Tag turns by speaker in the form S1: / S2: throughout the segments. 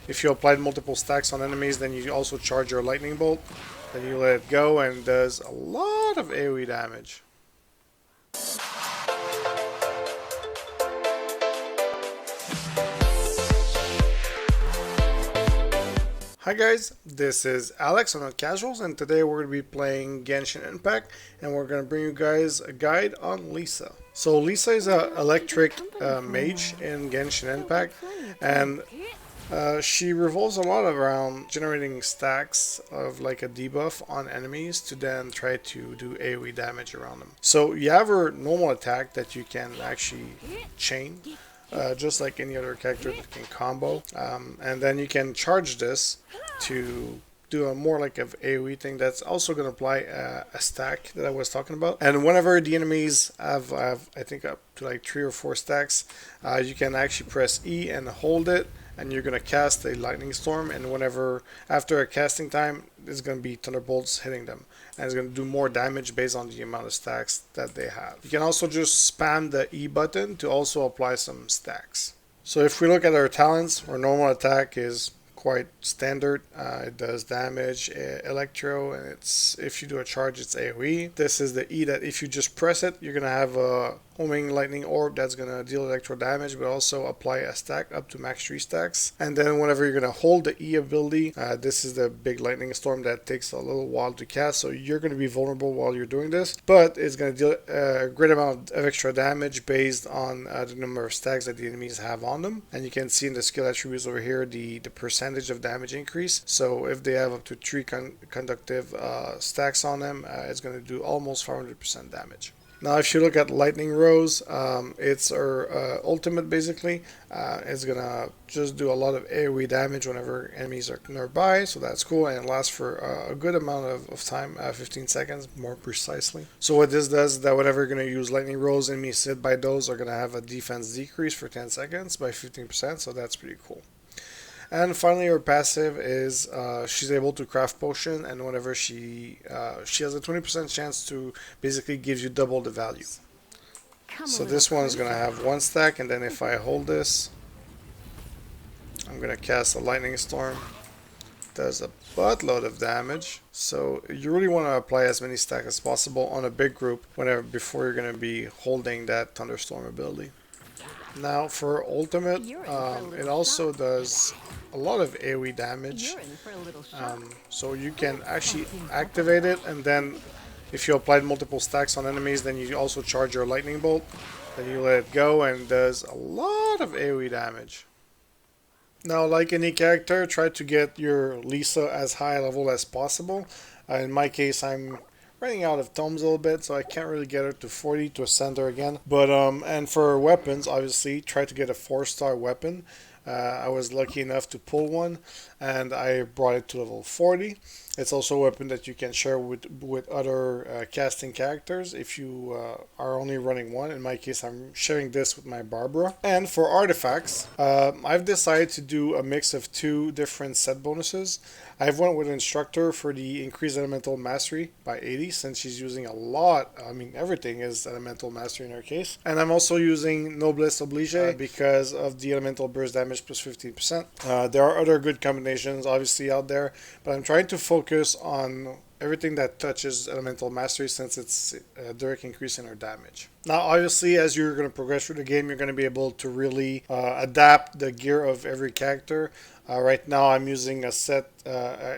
S1: If you applied multiple stacks on enemies, then you also charge your lightning bolt. Then you let it go and it does a lot of AoE damage. Hi guys, this is Alex on Casuals, and today we're going to be playing Genshin Impact, and we're going to bring you guys a guide on Lisa. So Lisa is an electric mage in Genshin Impact, and she revolves a lot around generating stacks of like a debuff on enemies to then try to do AoE damage around them. So you have her normal attack that you can actually chain, just like any other character that can combo. And then you can charge this to do a more like an AoE thing that's also going to apply a stack that I was talking about. And whenever the enemies have I think up to like 3 or 4 stacks, you can actually press E and hold it, and you're going to cast a lightning storm, and whenever after a casting time, it's going to be thunderbolts hitting them, and it's going to do more damage based on the amount of stacks that they have. You can also just spam the E button to also apply some stacks. So if we look at our talents, our normal attack is quite standard. It does damage, electro, and it's if you do a charge, it's AoE. This is the E that if you just press it, you're gonna have a homing lightning orb that's gonna deal electro damage, but also apply a stack up to max 3 stacks. And then whenever you're gonna hold the E ability, this is the big lightning storm that takes a little while to cast, so you're gonna be vulnerable while you're doing this, but it's gonna deal a great amount of extra damage based on the number of stacks that the enemies have on them. And you can see in the skill attributes over here the percentage of damage increase. So if they have up to 3 conductive stacks on them, it's going to do almost 500% damage. Now if you look at Lightning Rose, it's her ultimate basically. It's going to just do a lot of AoE damage whenever enemies are nearby, so that's cool, and it lasts for a good amount of time, 15 seconds more precisely. So what this does is that whenever you're going to use Lightning Rose, enemies hit by those are going to have a defense decrease for 10 seconds by 15%, so that's pretty cool. And finally, her passive is she's able to craft potion, and whenever she has a 20% chance to basically give you double the value. So this one is going to have 1 stack, and then if I hold this, I'm going to cast a lightning storm. Does a buttload of damage. So you really want to apply as many stacks as possible on a big group before you're going to be holding that thunderstorm ability. Now for ultimate, it also does a lot of AoE damage, so you can actually activate it, and then if you applied multiple stacks on enemies, then you also charge your lightning bolt, then you let it go and it does a lot of AoE damage. Now like any character, try to get your Lisa as high level as possible. In my case, I'm running out of tomes a little bit, so I can't really get her to 40 to ascend her again. But and for weapons, obviously, try to get a 4-star weapon. I was lucky enough to pull one, and I brought it to level 40. It's also a weapon that you can share with other casting characters if you are only running one. In my case, I'm sharing this with my Barbara. And for artifacts, I've decided to do a mix of 2 different set bonuses. I've went with Instructor for the increased elemental mastery by 80, since she's using a lot. I mean, everything is elemental mastery in her case. And I'm also using Noblesse Oblige because of the elemental burst damage plus 15%. There are other good combinations obviously out there, but I'm trying to focus on everything that touches elemental mastery, since it's a direct increase in her damage. Now obviously, as you're going to progress through the game, you're going to be able to really adapt the gear of every character. Right now I'm using a set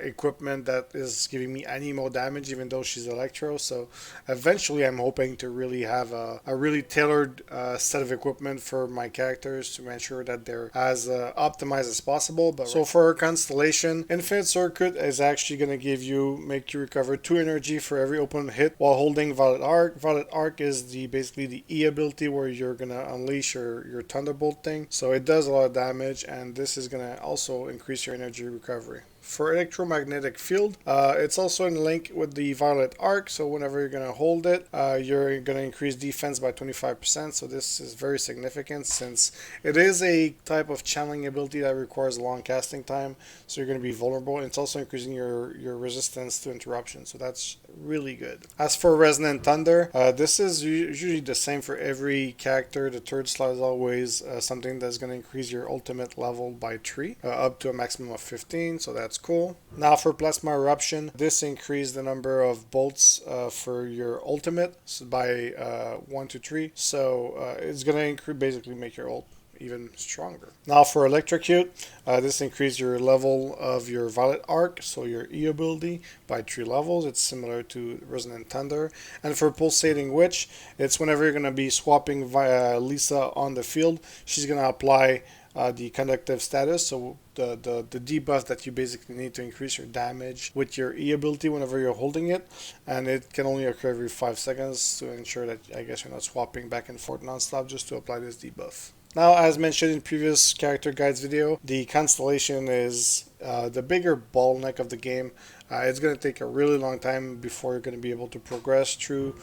S1: equipment that is giving me anemo damage even though she's electro, so eventually I'm hoping to really have a really tailored set of equipment for my characters to ensure that they're as optimized as possible. But so for Constellation, Infinite Circuit is actually going to make you recover 2 energy for every open hit while holding Violet Arc. Violet Arc is basically the E ability where you're going to unleash your Thunderbolt thing, so it does a lot of damage, and this is going to also increase your energy recovery. For electromagnetic field, it's also in link with the Violet Arc, so whenever you're going to hold it, you're going to increase defense by 25%, so this is very significant since it is a type of channeling ability that requires a long casting time, so you're going to be vulnerable. It's also increasing your resistance to interruption eruption, so that's really good. As for Resonant Thunder, this is usually the same for every character. The third slot is always something that's going to increase your ultimate level by 3, up to a maximum of 15, so that's cool. Now for Plasma Eruption, this increased the number of bolts for your ultimate by 1 to 3, so it's going to basically make your ult even stronger. Now for Electrocute, this increases your level of your Violet Arc, so your E ability, by 3 levels. It's similar to Resonant Thunder. And for Pulsating Witch, it's whenever you're going to be swapping via Lisa on the field, she's going to apply the conductive status, so the debuff that you basically need to increase your damage with your E ability whenever you're holding it, and it can only occur every 5 seconds to ensure that, I guess, you're not swapping back and forth non-stop just to apply this debuff. Now, as mentioned in previous character guides video, the Constellation is the bigger bottleneck of the game. It's going to take a really long time before you're going to be able to progress through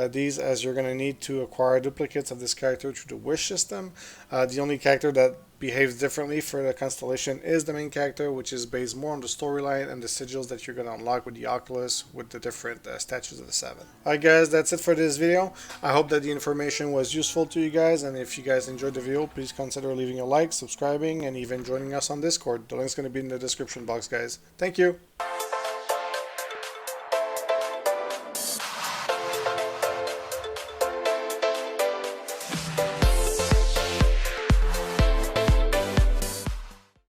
S1: these, as you're going to need to acquire duplicates of this character through the wish system. The only character that behaves differently for the Constellation is the main character, which is based more on the storyline and the sigils that you're going to unlock with the Oculus with the different statues of the 7. Alright guys, that's it for this video. I hope that the information was useful to you guys, and if you guys enjoyed the video, please consider leaving a like, subscribing, and even joining us on Discord. The link's going to be in the description box, guys. Thank you!